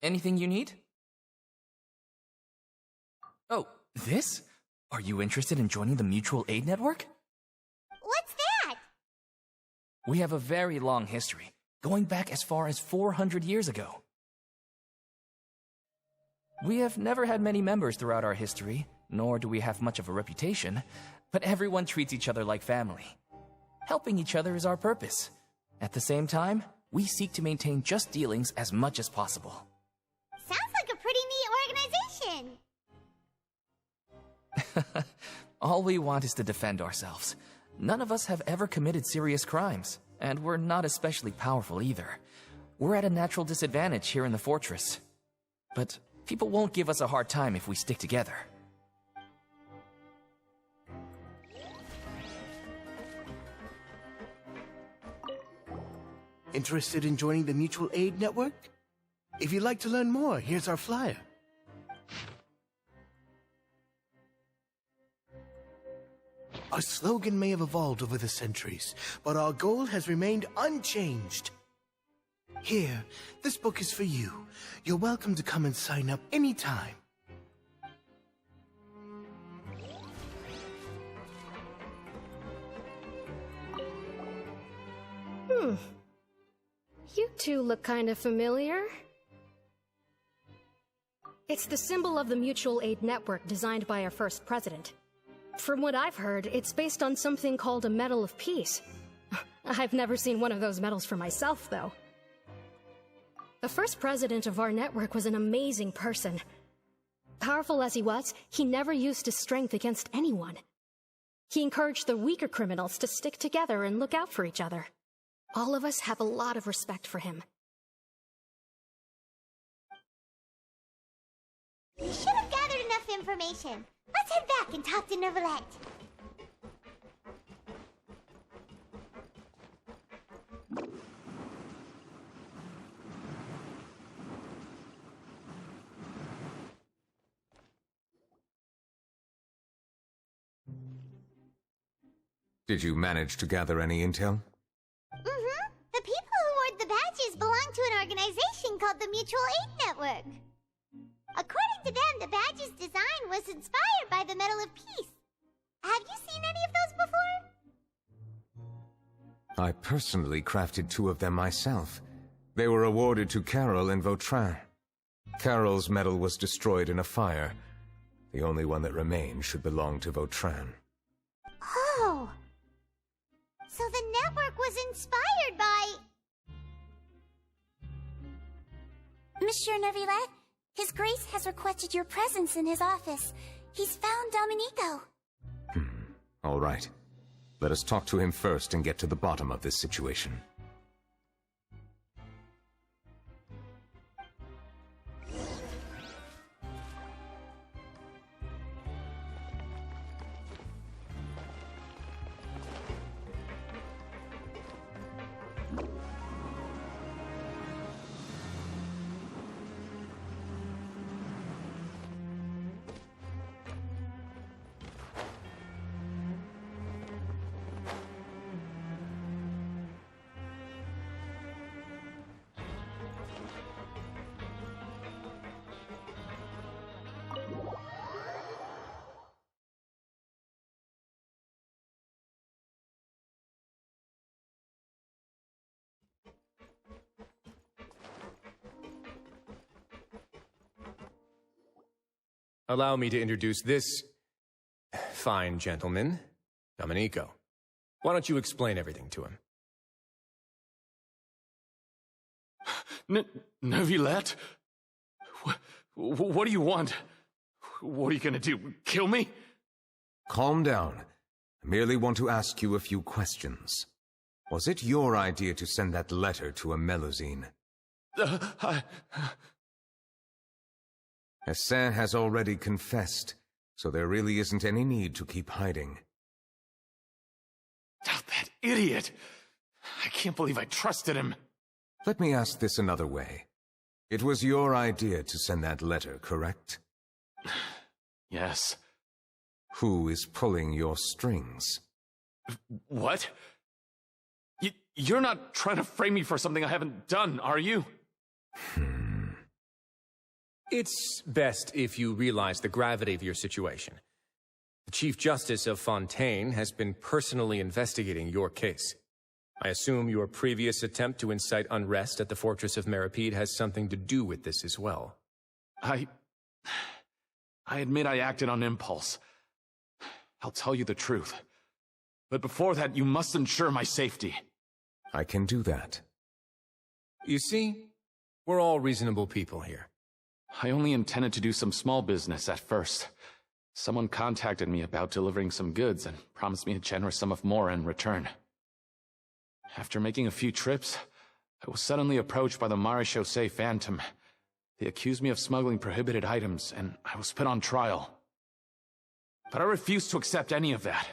Anything you need? Oh, this? Are you interested in joining the Mutual Aid Network? What's that? We have a very long history, going back as far as 400 years ago. We have never had many members throughout our history, nor do we have much of a reputation, but everyone treats each other like family. Helping each other is our purpose. At the same time, we seek to maintain just dealings as much as possible. Sounds like a pretty neat organization. All we want is to defend ourselves. None of us have ever committed serious crimes, and we're not especially powerful either. We're at a natural disadvantage here in the fortress. But people won't give us a hard time if we stick together. Interested in joining the Mutual Aid Network? If you'd like to learn more, here's our flyer. Our slogan may have evolved over the centuries, but our goal has remained unchanged. Here, this book is for you. You're welcome to come and sign up anytime. You two look kind of familiar. It's the symbol of the Mutual Aid Network designed by our first president. From what I've heard, it's based on something called a Medal of Peace. I've never seen one of those medals for myself, though. The first president of our network was an amazing person. Powerful as he was, he never used his strength against anyone. He encouraged the weaker criminals to stick together and look out for each other. All of us have a lot of respect for him. We should have gathered enough information. Let's head back and talk to Neuvilette. Did you manage to gather any intel? The people who wore the badges belong to an organization called the Mutual Aid Network. According to them, the badge's design was inspired by the Medal of Peace. Have you seen any of those before? I personally crafted 2 of them myself. They were awarded to Carol in Vautrin. Carol's medal was destroyed in a fire. The only one that remained should belong to Vautrin. Oh! So the network was inspired by... Monsieur Neuvilette, His Grace has requested your presence in his office. He's found Domenico. All right. Let us talk to him first and get to the bottom of this situation. Allow me to introduce this fine gentleman, Domenico. Why don't you explain everything to him? Neuvilette? What do you want? What are you gonna do, kill me? Calm down. I merely want to ask you a few questions. Was it your idea to send that letter to a Melusine? Hassan has already confessed, so there really isn't any need to keep hiding. Oh, that idiot! I can't believe I trusted him. Let me ask this another way. It was your idea to send that letter, correct? Yes. Who is pulling your strings? What? You're not trying to frame me for something I haven't done, are you? It's best if you realize the gravity of your situation. The Chief Justice of Fontaine has been personally investigating your case. I assume your previous attempt to incite unrest at the Fortress of Meropide has something to do with this as well. I admit I acted on impulse. I'll tell you the truth. But before that, you must ensure my safety. I can do that. You see, we're all reasonable people here. I only intended to do some small business at first. Someone contacted me about delivering some goods and promised me a generous sum of more in return. After making a few trips, I was suddenly approached by the Marechaussee Phantom. They accused me of smuggling prohibited items, and I was put on trial. But I refused to accept any of that.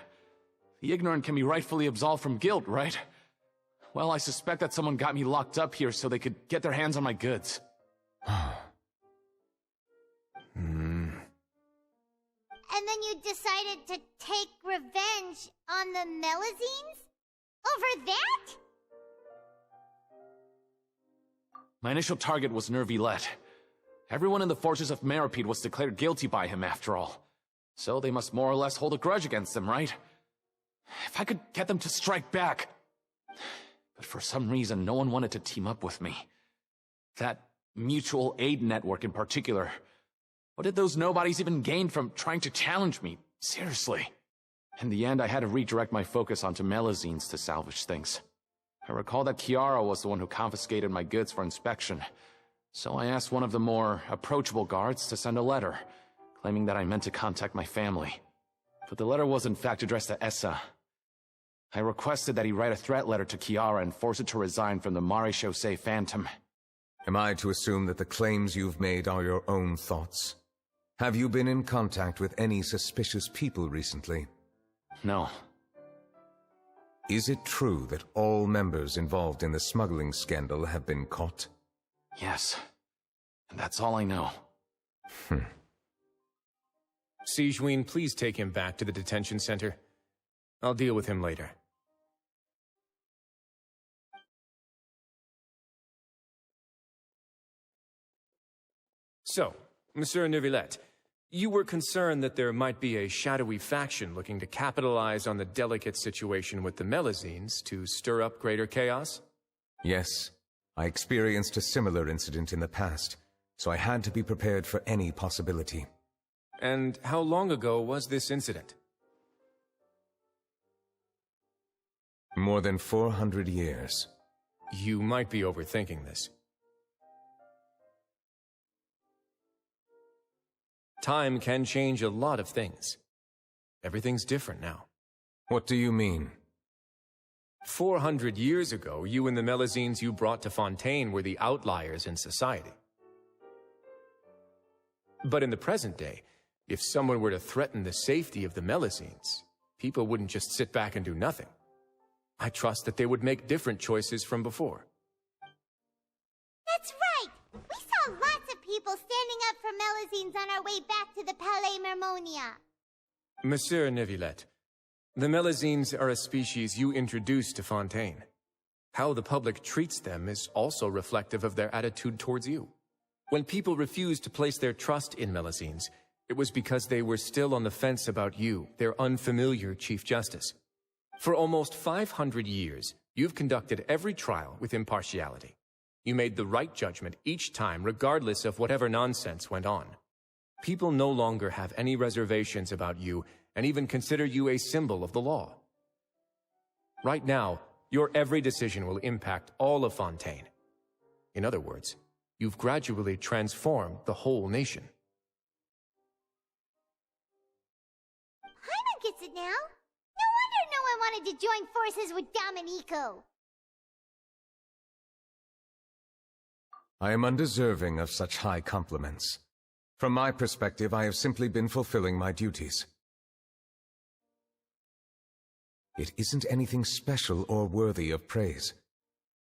The ignorant can be rightfully absolved from guilt, right? Well, I suspect that someone got me locked up here so they could get their hands on my goods. And then you decided to take revenge on the Melusines? Over that? My initial target was Neuvilette. Everyone in the Fortress of Meropide was declared guilty by him, after all. So they must more or less hold a grudge against him, right? If I could get them to strike back... But for some reason, no one wanted to team up with me. That mutual aid network in particular. What did those nobodies even gain from trying to challenge me? Seriously. In the end, I had to redirect my focus onto Melusines to salvage things. I recall that Kiara was the one who confiscated my goods for inspection. So I asked one of the more approachable guards to send a letter, claiming that I meant to contact my family. But the letter was in fact addressed to Essa. I requested that he write a threat letter to Kiara and force it to resign from the Marechaussee Phantom. Am I to assume that the claims you've made are your own thoughts? Have you been in contact with any suspicious people recently? No. Is it true that all members involved in the smuggling scandal have been caught? Yes. And that's all I know. Sigewinne, please take him back to the detention center. I'll deal with him later. So, Monsieur Neuvilette, you were concerned that there might be a shadowy faction looking to capitalize on the delicate situation with the Melusines to stir up greater chaos? Yes. I experienced a similar incident in the past, so I had to be prepared for any possibility. And how long ago was this incident? More than 400 years. You might be overthinking this. Time can change a lot of things. Everything's different now. What do you mean? 400 years ago, you and the Melusines you brought to Fontaine were the outliers in society. But in the present day, if someone were to threaten the safety of the Melusines, people wouldn't just sit back and do nothing. I trust that they would make different choices from before. That's right! We saw lots of people standing up for Melusines on our way back to the Palais Mermonia. Monsieur Neuvilette, the Melusines are a species you introduced to Fontaine. How the public treats them is also reflective of their attitude towards you. When people refused to place their trust in Melusines, it was because they were still on the fence about you, their unfamiliar Chief Justice. For almost 500 years, you've conducted every trial with impartiality. You made the right judgment each time, regardless of whatever nonsense went on. People no longer have any reservations about you, and even consider you a symbol of the law. Right now, your every decision will impact all of Fontaine. In other words, you've gradually transformed the whole nation. Paimon gets it now. No wonder no one wanted to join forces with Domenico. I am undeserving of such high compliments. From my perspective, I have simply been fulfilling my duties. It isn't anything special or worthy of praise.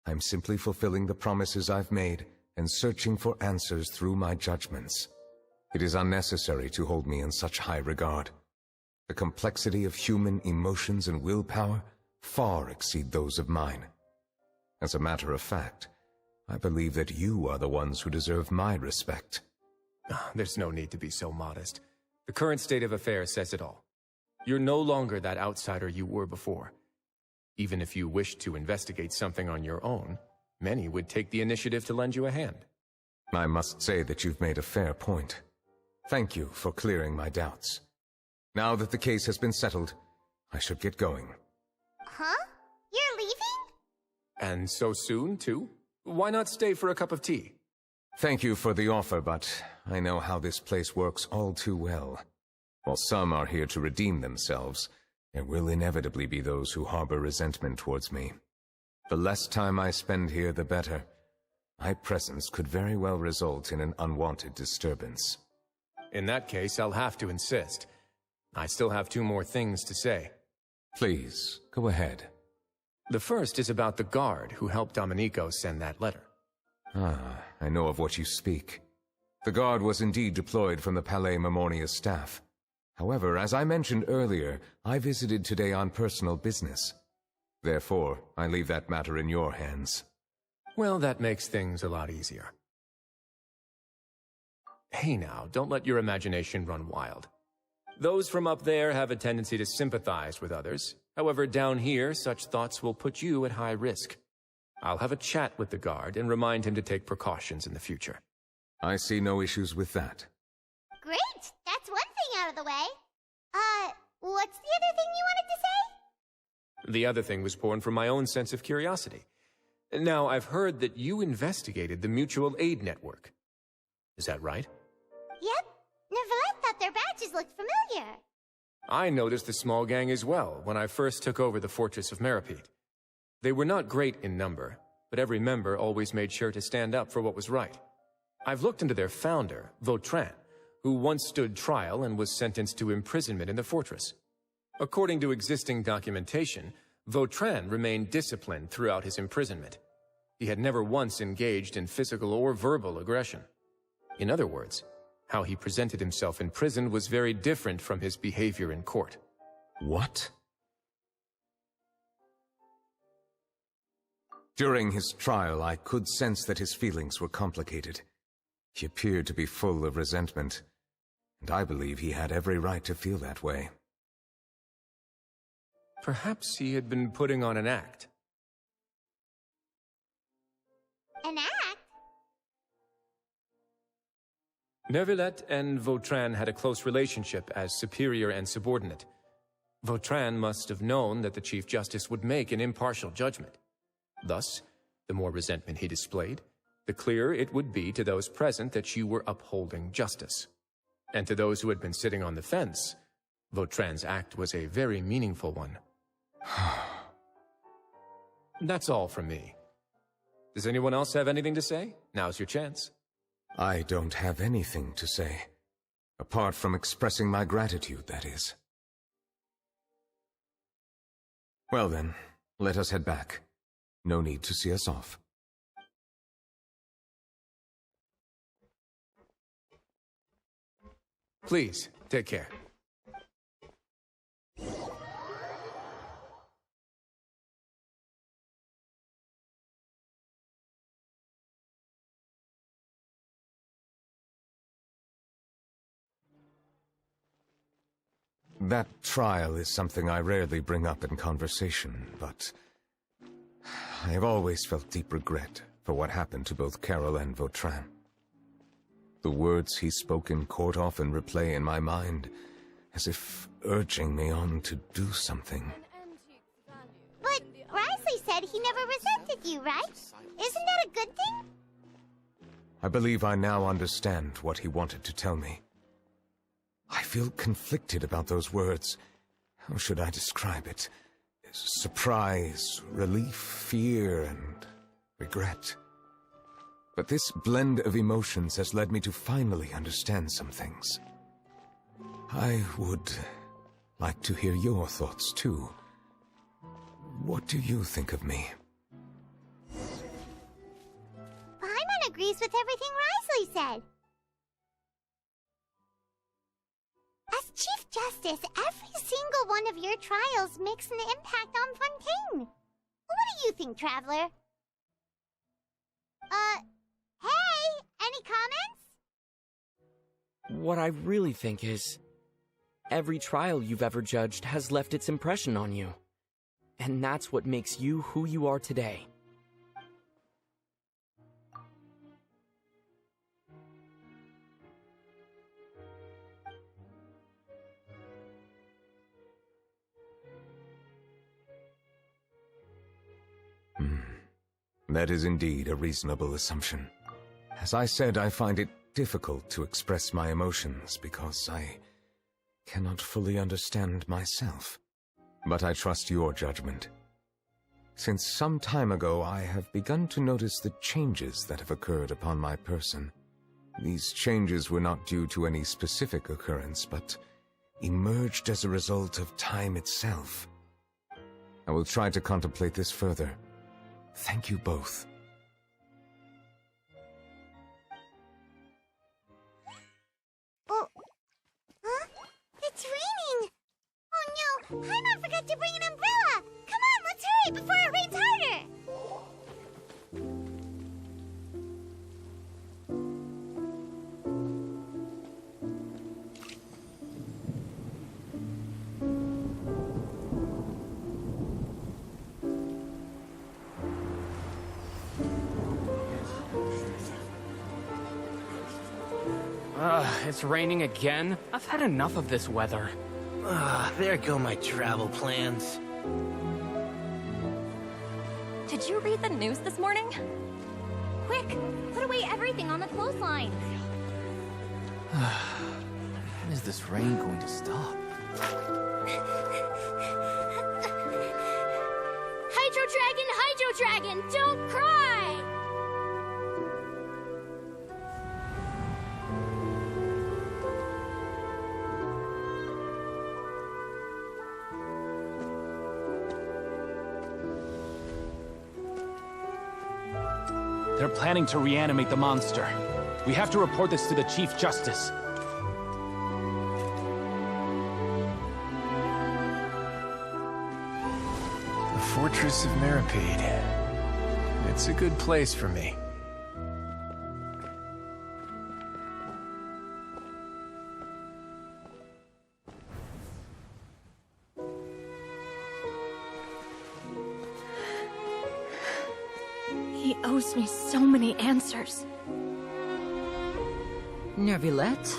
I'm simply fulfilling the promises I've made and searching for answers through my judgments. It is unnecessary to hold me in such high regard. The complexity of human emotions and willpower far exceed those of mine. As a matter of fact, I believe that you are the ones who deserve my respect. There's no need to be so modest. The current state of affairs says it all. You're no longer that outsider you were before. Even if you wished to investigate something on your own, many would take the initiative to lend you a hand. I must say that you've made a fair point. Thank you for clearing my doubts. Now that the case has been settled, I should get going. Huh? You're leaving? And so soon, too? Why not stay for a cup of tea? Thank you for the offer, but I know how this place works all too well. While some are here to redeem themselves, there will inevitably be those who harbor resentment towards me. The less time I spend here, the better. My presence could very well result in an unwanted disturbance. In that case, I'll have to insist. I still have 2 more things to say. Please, go ahead. The first is about the guard who helped Domenico send that letter. Ah, I know of what you speak. The guard was indeed deployed from the Palais Memornia's staff. However, as I mentioned earlier, I visited today on personal business. Therefore, I leave that matter in your hands. Well, that makes things a lot easier. Hey now, don't let your imagination run wild. Those from up there have a tendency to sympathize with others. However, down here, such thoughts will put you at high risk. I'll have a chat with the guard and remind him to take precautions in the future. I see no issues with that. Great! That's one thing out of the way. What's the other thing you wanted to say? The other thing was born from my own sense of curiosity. Now, I've heard that you investigated the mutual aid network. Is that right? Yep. Neuvilette thought their badges looked familiar. I noticed the small gang as well when I first took over the fortress of Meropide. They were not great in number, but every member always made sure to stand up for what was right. I've looked into their founder, Vautrin, who once stood trial and was sentenced to imprisonment in the fortress. According to existing documentation, Vautrin remained disciplined throughout his imprisonment. He had never once engaged in physical or verbal aggression. In other words, how he presented himself in prison was very different from his behavior in court. What? During his trial, I could sense that his feelings were complicated. He appeared to be full of resentment, and I believe he had every right to feel that way. Perhaps he had been putting on an act. An act? Neuvilette and Vautrin had a close relationship as superior and subordinate. Vautrin must have known that the Chief Justice would make an impartial judgment. Thus, the more resentment he displayed, the clearer it would be to those present that you were upholding justice. And to those who had been sitting on the fence, Vautrin's act was a very meaningful one. That's all from me. Does anyone else have anything to say? Now's your chance. I don't have anything to say. Apart from expressing my gratitude, that is. Well then, let us head back. No need to see us off. Please, take care. That trial is something I rarely bring up in conversation, but I have always felt deep regret for what happened to both Carol and Vautrin. The words he spoke in court often replay in my mind, as if urging me on to do something. But Risley said he never resented you, right? Isn't that a good thing? I believe I now understand what he wanted to tell me. I feel conflicted about those words. How should I describe it? Surprise, relief, fear, and regret. But this blend of emotions has led me to finally understand some things. I would like to hear your thoughts, too. What do you think of me? Paimon agrees with everything Risley said. As Chief Justice, every single one of your trials makes an impact on Fontaine. What do you think, Traveler? Hey, any comments? What I really think is, every trial you've ever judged has left its impression on you. And that's what makes you who you are today. That is indeed a reasonable assumption. As I said, I find it difficult to express my emotions because I cannot fully understand myself. But I trust your judgment. Since some time ago, I have begun to notice the changes that have occurred upon my person. These changes were not due to any specific occurrence, but emerged as a result of time itself. I will try to contemplate this further. Thank you both. Oh, huh? It's raining! Oh no, Paimon forgot to bring an umbrella! Come on, let's hurry before it rains harder! It's raining again? I've had enough of this weather. There go my travel plans. Did you read the news this morning? Quick, put away everything on the clothesline. When is this rain going to stop? Hydro Dragon, don't cry! They're planning to reanimate the monster. We have to report this to the Chief Justice. The Fortress of Meropide. It's a good place for me. He owes me so many answers. Neuvilette?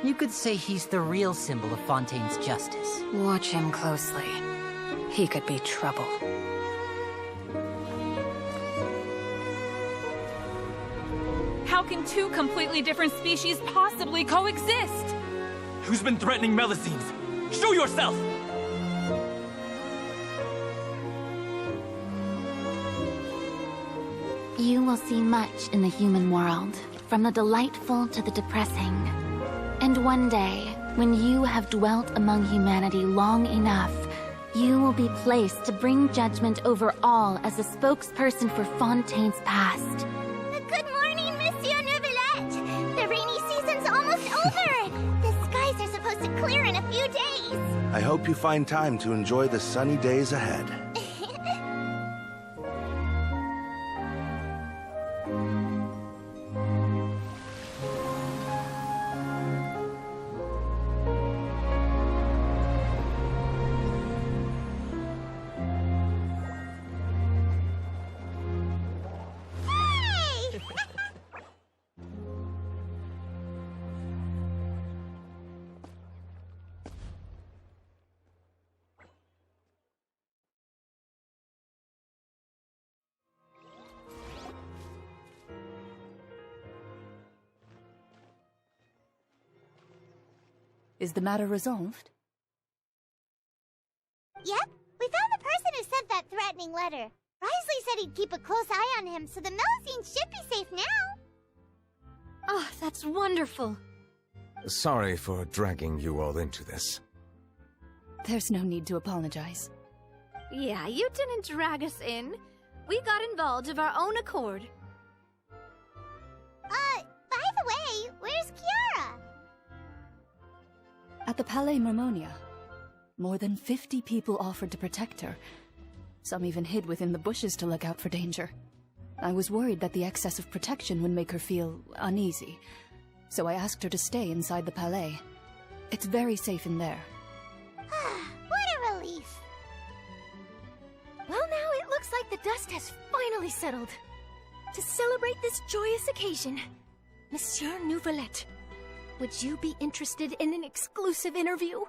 You could say he's the real symbol of Fontaine's justice. Watch him closely. He could be trouble. How can two completely different species possibly coexist? Who's been threatening Melusines? Show yourself! You will see much in the human world, from the delightful to the depressing. And one day, when you have dwelt among humanity long enough, you will be placed to bring judgment over all as a spokesperson for Fontaine's past. Good morning, Monsieur Neuvilette! The rainy season's almost over! The skies are supposed to clear in a few days! I hope you find time to enjoy the sunny days ahead. Is the matter resolved? Yep, we found the person who sent that threatening letter. Risley said he'd keep a close eye on him, so the Melusine should be safe now. Oh, that's wonderful. Sorry for dragging you all into this. There's no need to apologize. Yeah, you didn't drag us in. We got involved of our own accord. By the way, where's Kiara? At the Palais Mermonia, more than 50 people offered to protect her. Some even hid within the bushes to look out for danger. I was worried that the excess of protection would make her feel uneasy. so I asked her to stay inside the palais. It's very safe in there. What a relief. Well, now it looks like the dust has finally settled. To celebrate this joyous occasion, Monsieur Neuvilette, would you be interested in an exclusive interview?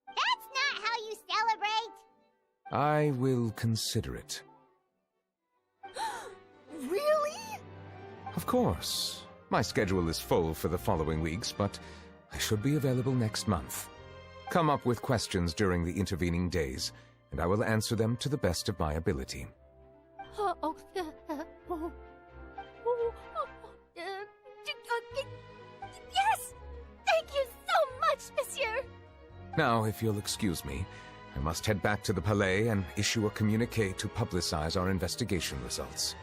That's not how you celebrate! I will consider it. Really? Of course. My schedule is full for the following weeks, but I should be available next month. Come up with questions during the intervening days, and I will answer them to the best of my ability. Yes! Thank you so much, Monsieur! Now, if you'll excuse me, I must head back to the Palais and issue a communiqué to publicize our investigation results.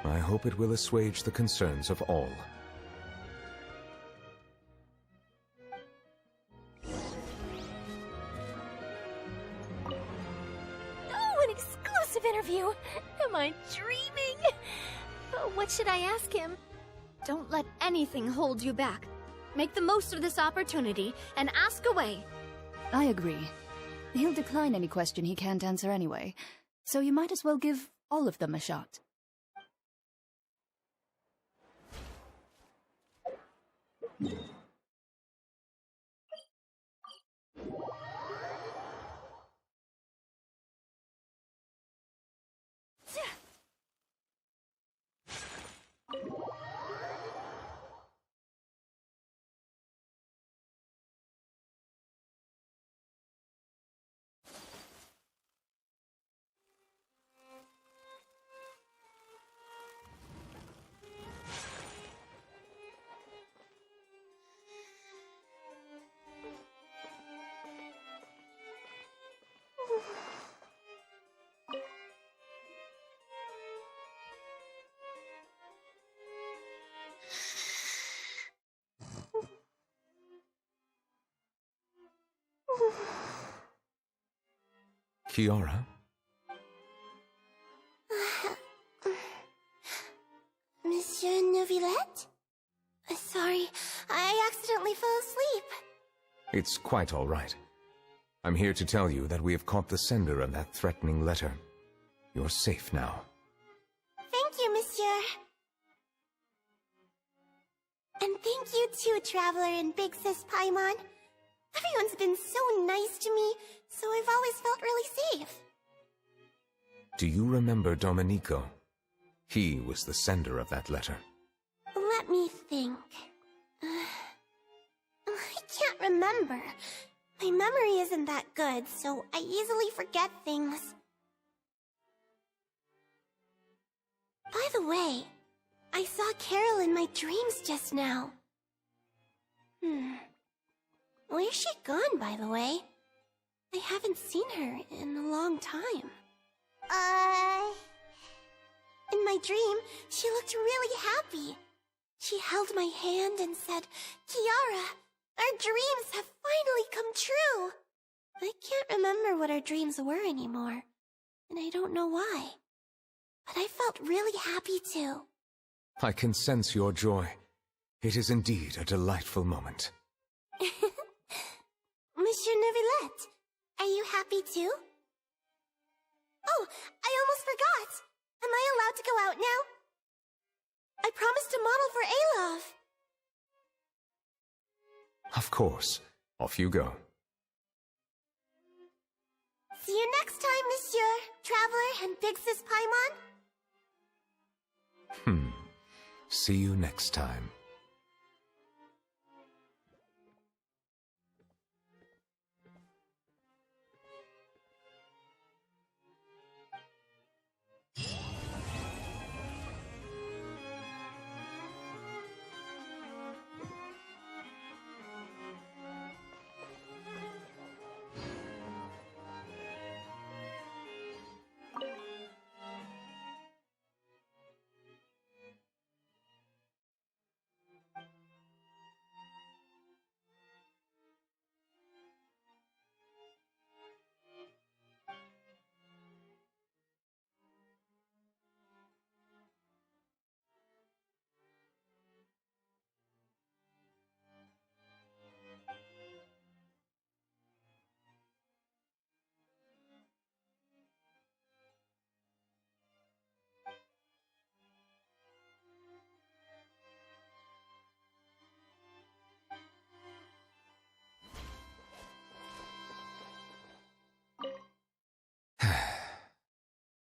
I hope it will assuage the concerns of all. Oh, an exclusive interview! Am I dreaming? What should I ask him? Don't let anything hold you back. Make the most of this opportunity and ask away. I agree. He'll decline any question he can't answer anyway, so you might as well give all of them a shot. Kiara? Monsieur Neuvilette? Sorry, I accidentally fell asleep. It's quite all right. I'm here to tell you that we have caught the sender of that threatening letter. You're safe now. Thank you, Monsieur. And thank you too, Traveler and Big Sis Paimon. Everyone's been so nice to me, so I've always felt really safe. Do you remember Domenico? He was the sender of that letter. Let me think. I can't remember. My memory isn't that good, so I easily forget things. By the way, I saw Carol in my dreams just now. Where's she gone, by the way? I haven't seen her in a long time. In my dream, she looked really happy. She held my hand and said, "Kiara, our dreams have finally come true." I can't remember what our dreams were anymore, and I don't know why. But I felt really happy too. I can sense your joy. It is indeed a delightful moment. Monsieur Neuvilette, are you happy too? Oh, I almost forgot! Am I allowed to go out now? I promised to model for Alov. Of course. Off you go. See you next time, Monsieur, Traveler, and Big Sis Paimon. See you next time.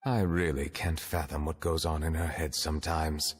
I really can't fathom what goes on in her head sometimes.